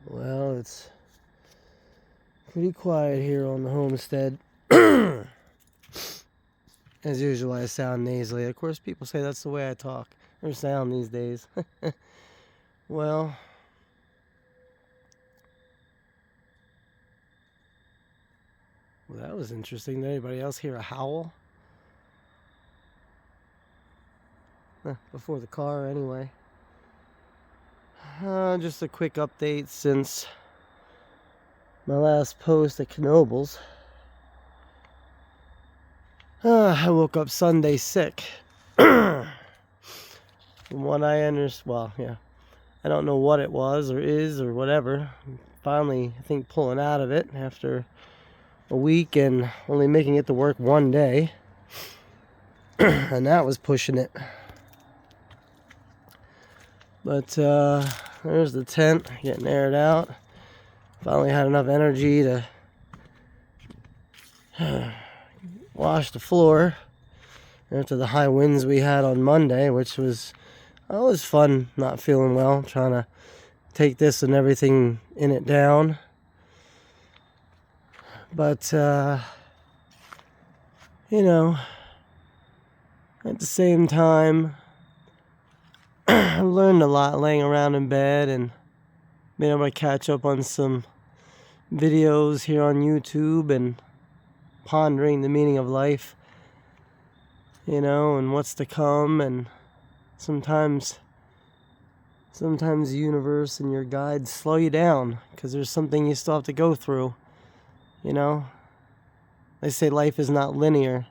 Well, it's pretty quiet here on the homestead. As usual, I sound nasally. Of course, people say that's the way I talk or sound these days. Well, that was interesting. Did anybody else hear a howl? Before the car, anyway. Just a quick update since my last post at Knobles. I woke up Sunday sick. From what I understand, well, yeah, I don't know what it was or is or whatever. Finally, I think pulling out of it after a week and only making it to work one day. And that was pushing it. But there's the tent getting aired out. Finally had enough energy to wash the floor after the high winds we had on Monday, which was fun not feeling well, trying to take this and everything in it down. But, at the same time, I learned a lot laying around in bed and being able to catch up on some videos here on YouTube and pondering the meaning of life, and what's to come. And sometimes the universe and your guides slow you down because there's something you still have to go through. They say life is not linear.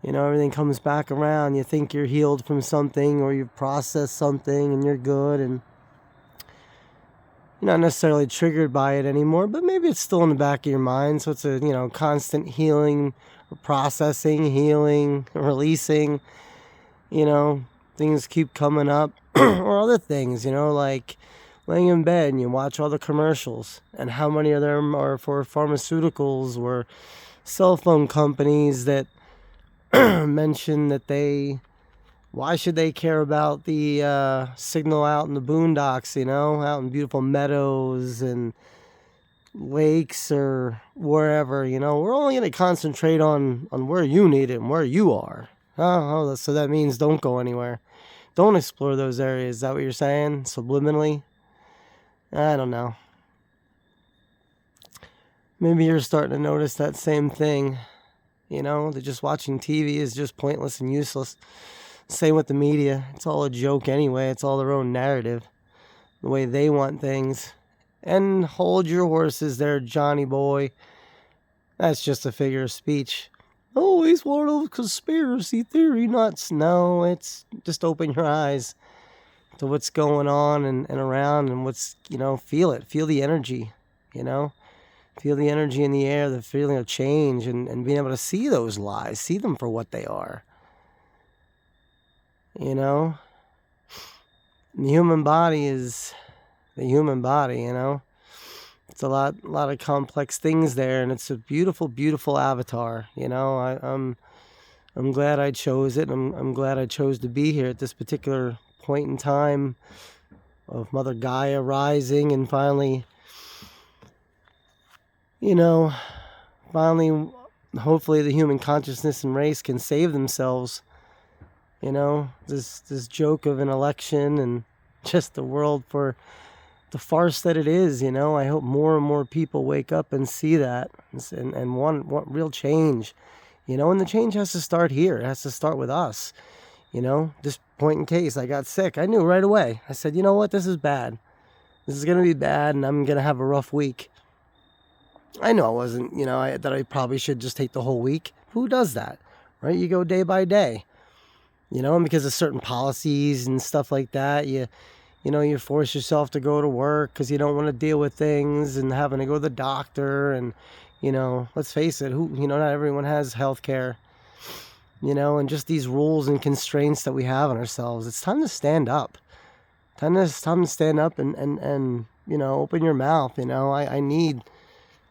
Everything comes back around. You think you're healed from something or you've processed something and you're good and you're not necessarily triggered by it anymore, but maybe it's still in the back of your mind. So it's a, constant healing, processing, healing, releasing. Things keep coming up or other things, like laying in bed and you watch all the commercials and how many of them are for pharmaceuticals or cell phone companies that mention that why should they care about the signal out in the boondocks, out in beautiful meadows and lakes or wherever, we're only going to concentrate on where you need it and where you are. Oh, so that means don't go anywhere. Don't explore those areas. Is that what you're saying? Subliminally? I don't know. Maybe you're starting to notice that same thing. That just watching TV is just pointless and useless. Same with the media. It's all a joke anyway. It's all their own narrative. The way they want things. And hold your horses there, Johnny boy. That's just a figure of speech. Oh, he's one of those conspiracy theory nuts. No, it's just open your eyes to what's going on and around and what's, feel it. Feel the energy, Feel the energy in the air, the feeling of change, and being able to see those lies, see them for what they are. The human body is the human body, It's a lot of complex things there, and it's a beautiful, beautiful avatar, I'm glad I chose it. I'm glad I chose to be here at this particular point in time of Mother Gaia rising and finally, hopefully the human consciousness and race can save themselves. This joke of an election and just the world for the farce that it is, I hope more and more people wake up and see that and want real change, and the change has to start here. It has to start with us. This point in case I got sick, I knew right away. I said, you know what, this is bad. This is going to be bad and I'm going to have a rough week. I know I wasn't, that I probably should just take the whole week. Who does that, right? You go day by day, and because of certain policies and stuff like that, you force yourself to go to work because you don't want to deal with things and having to go to the doctor. And, let's face it, not everyone has health care, and just these rules and constraints that we have on ourselves. It's time to stand up. Time to stand up and open your mouth. I need...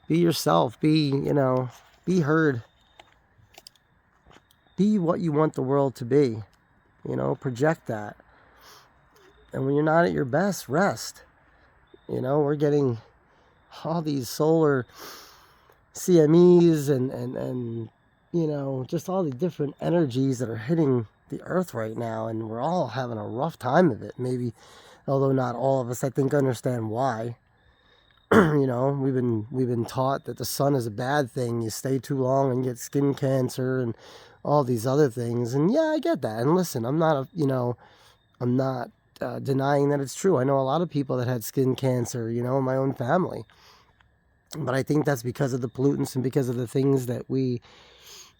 Be yourself. Be heard. Be what you want the world to be. Project that. And when you're not at your best, rest. We're getting all these solar CMEs and just all the different energies that are hitting the earth right now, and we're all having a rough time of it. Maybe, although not all of us, I think, understand why. We've been taught that the sun is a bad thing. You stay too long and get skin cancer and all these other things. And yeah, I get that. And listen, I'm not denying that it's true. I know a lot of people that had skin cancer, in my own family. But I think that's because of the pollutants and because of the things that we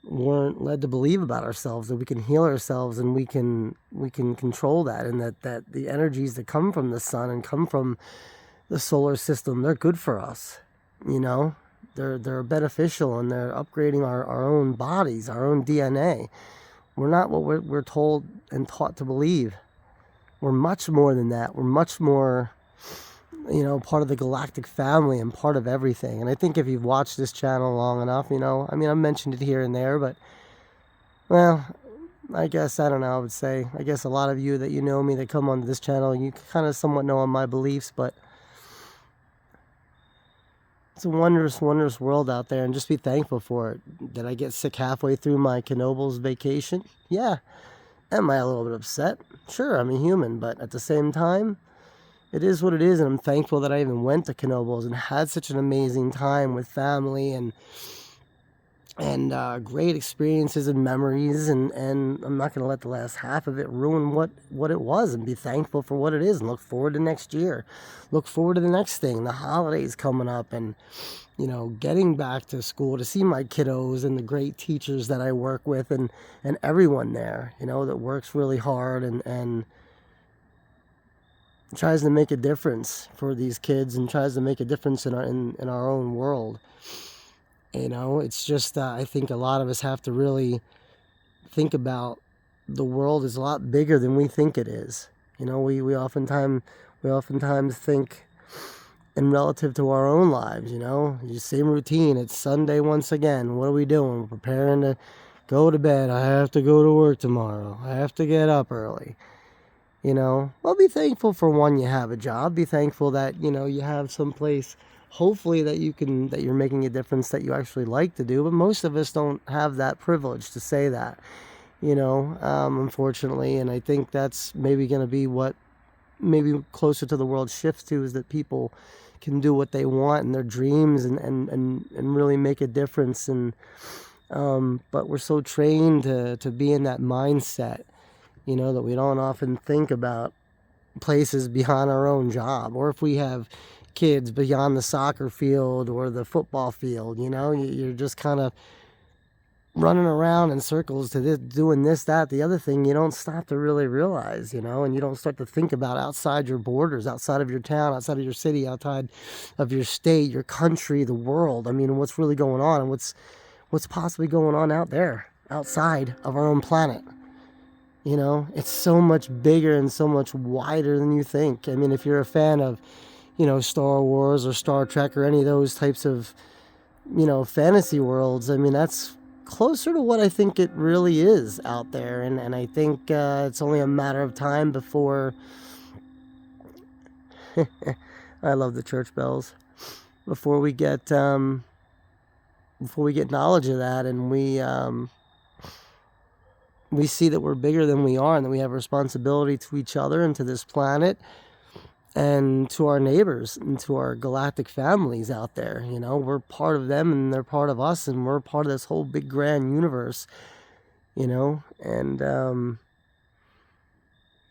weren't led to believe about ourselves, that we can heal ourselves and we can control that, and that the energies that come from the sun and come from the solar system, they're good for us. You know, they're beneficial, and they're upgrading our own bodies, our own DNA. We're not what we're told and taught to believe. We're much more than that. We're much more, part of the galactic family and part of everything. And I think if you've watched this channel long enough, I've mentioned it here and there, but, well, I guess, I don't know, I guess a lot of you that me that come onto this channel, you kind of somewhat know on my beliefs, but it's a wondrous, wondrous world out there, and just be thankful for it. Did I get sick halfway through my Knoebels vacation? Yeah. Am I a little bit upset? Sure, I'm a human, but at the same time, it is what it is, and I'm thankful that I even went to Knoebels and had such an amazing time with family and great experiences and memories, and I'm not going to let the last half of it ruin what it was, and be thankful for what it is, and look forward to next year. Look forward to the next thing, the holidays coming up, and getting back to school to see my kiddos and the great teachers that I work with, and everyone there, that works really hard and tries to make a difference for these kids and tries to make a difference in our own world. It's just, I think a lot of us have to really think about the world is a lot bigger than we think it is. We oftentimes think in relative to our own lives, the same routine. It's Sunday once again. What are we doing? We're preparing to go to bed. I have to go to work tomorrow. I have to get up early. Well, be thankful for one, you have a job. Be thankful that, you have some place, hopefully, that you're making a difference that you actually like to do. But most of us don't have that privilege to say that, unfortunately. And I think that's maybe going to be what maybe closer to the world shifts to, is that people can do what they want in their dreams and really make a difference. And but we're so trained to be in that mindset, that we don't often think about places beyond our own job, or if we have kids, beyond the soccer field or the football field. You're just kind of running around in circles to this, doing this, that, the other thing. You don't stop to really realize, and you don't start to think about outside your borders, outside of your town, outside of your city, outside of your state, your country, the world. What's really going on, and what's possibly going on out there, outside of our own planet. It's so much bigger and so much wider than you think. If you're a fan of, Star Wars or Star Trek or any of those types of, fantasy worlds, that's closer to what I think it really is out there. And I think it's only a matter of time before I love the church bells. Before we get knowledge of that, and we see that we're bigger than we are, and that we have a responsibility to each other and to this planet and to our neighbors and to our galactic families out there. We're part of them and they're part of us, and we're part of this whole big grand universe, and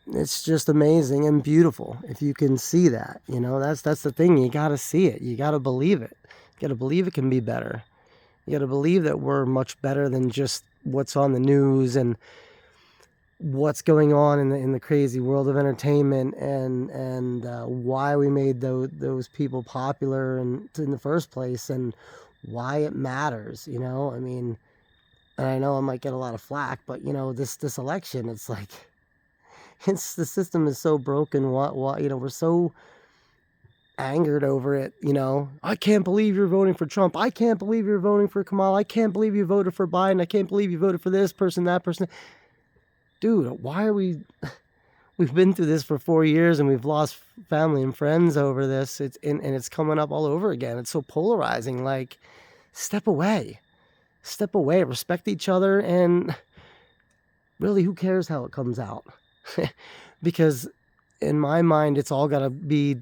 it's just amazing and beautiful if you can see that. That's the thing. You got to see it. You got to believe it. You got to believe it can be better. You got to believe that we're much better than just what's on the news and what's going on in the crazy world of entertainment, and why we made those people popular in the first place, and why it matters. And I know I might get a lot of flack, but this election, it's like, the system is so broken. What we're so angered over it. I can't believe you're voting for Trump. I can't believe you're voting for Kamala. I can't believe you voted for Biden. I can't believe you voted for this person, that person. Dude, why are we we've been through this for 4 years and we've lost family and friends over this. And it's coming up all over again. It's so polarizing. Like, step away, respect each other, and really, who cares how it comes out? Because in my mind, it's all got to be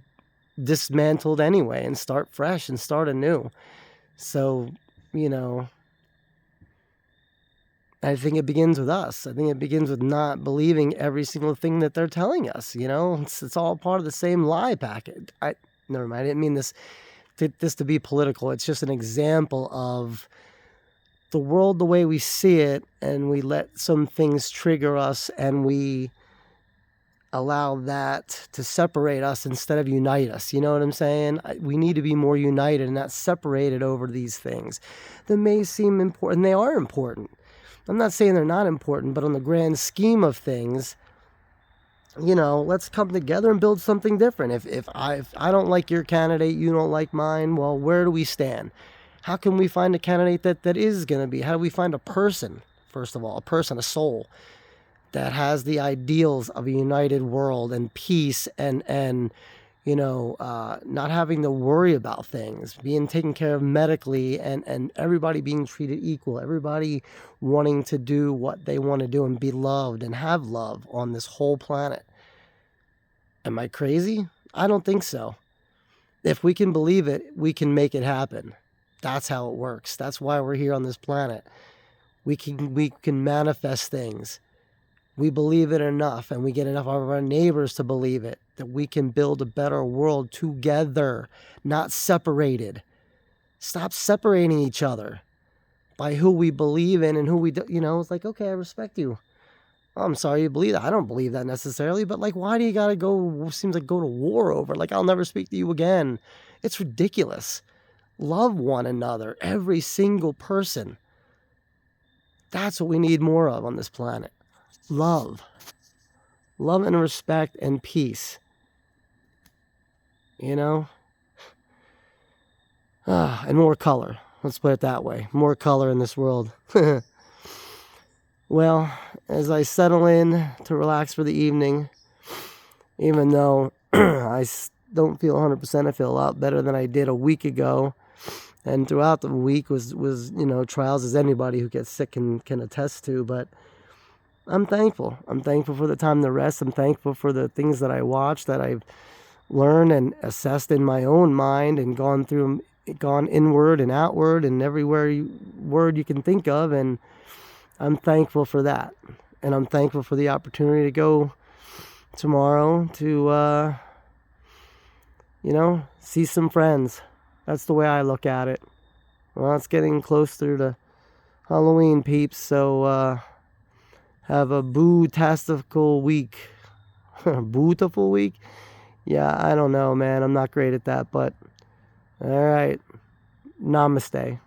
dismantled anyway and start fresh and start anew. So, you know, I think it begins with us. I think it begins with not believing every single thing that they're telling us. It's all part of the same lie packet. Never mind. I didn't mean this to be political. It's just an example of the world the way we see it, and we let some things trigger us, and we allow that to separate us instead of unite us. You know what I'm saying? We need to be more united and not separated over these things that may seem important. They are important. I'm not saying they're not important, but on the grand scheme of things, let's come together and build something different. If I don't like your candidate, you don't like mine, well, where do we stand? How can we find a candidate that is going to be? How do we find a person, first of all, a soul that has the ideals of a united world and peace and not having to worry about things, being taken care of medically, and everybody being treated equal, everybody wanting to do what they want to do and be loved and have love on this whole planet. Am I crazy? I don't think so. If we can believe it, we can make it happen. That's how it works. That's why we're here on this planet. We can manifest things. We believe it enough, and we get enough of our neighbors to believe it, that we can build a better world together, not separated. Stop separating each other by who we believe in and who we do. It's like, okay, I respect you. Oh, I'm sorry you believe that. I don't believe that necessarily, but like, why do you gotta go to war over? Like, I'll never speak to you again. It's ridiculous. Love one another, every single person. That's what we need more of on this planet. Love and respect and peace. And more color. Let's put it that way. More color in this world. Well, as I settle in to relax for the evening, even though I don't feel 100%, I feel a lot better than I did a week ago. And throughout the week was trials, as anybody who gets sick can attest to. But I'm thankful. I'm thankful for the time to rest. I'm thankful for the things that I watched, that I've learned and assessed in my own mind, and gone inward and outward and everywhere word you can think of. And I'm thankful for that. And I'm thankful for the opportunity to go tomorrow to, see some friends. That's the way I look at it. Well, it's getting closer to Halloween, peeps, so have a boo-tastical week. Beautiful week? Yeah, I don't know, man. I'm not great at that, but all right. Namaste.